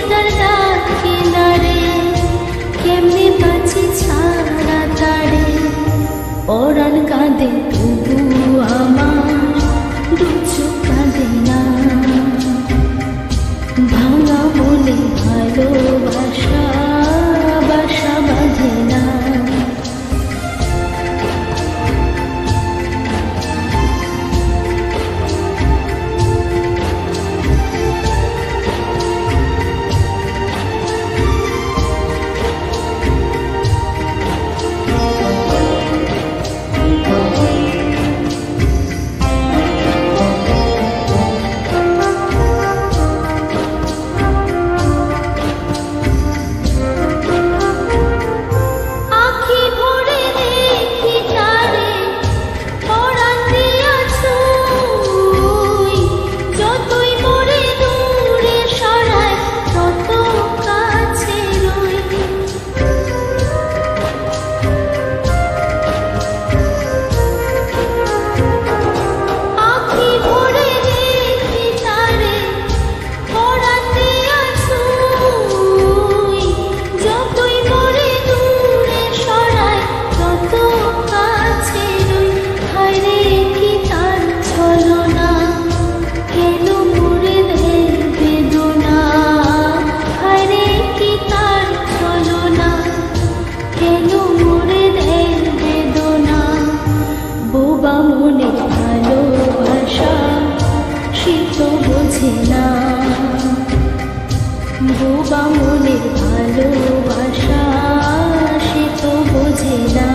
তার ডাকে নারে, কেমনে বাঁচি ছাড়া তারে। পরাণ কাঁদে তবু আমার, দু চোখ কাঁদে না। ভাঙা মনে ভালোবাসা বাসা বাঁধে না। বোবা মনের ভালোবাসা সে তো বোঝে না।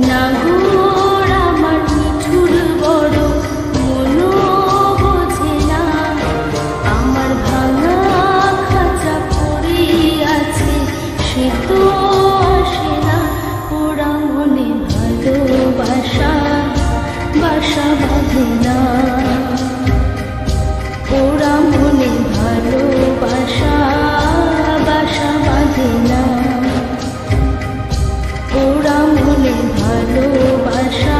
নাগর আমার মিঠুর বড় মনও বোঝে না। আমার ভাঙা খাঁচা পড়ে আছে সে তো আসে না। ওরা মনে ভালোবাসা বাসা বাঁধে না। ওরা মনে ভালোবাসা বাসা বাঁধে না। ওরা মনে ভালোবাসা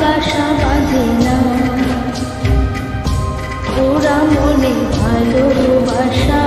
বাসা বাঁধে না। ওরা মনে ভালোবাসা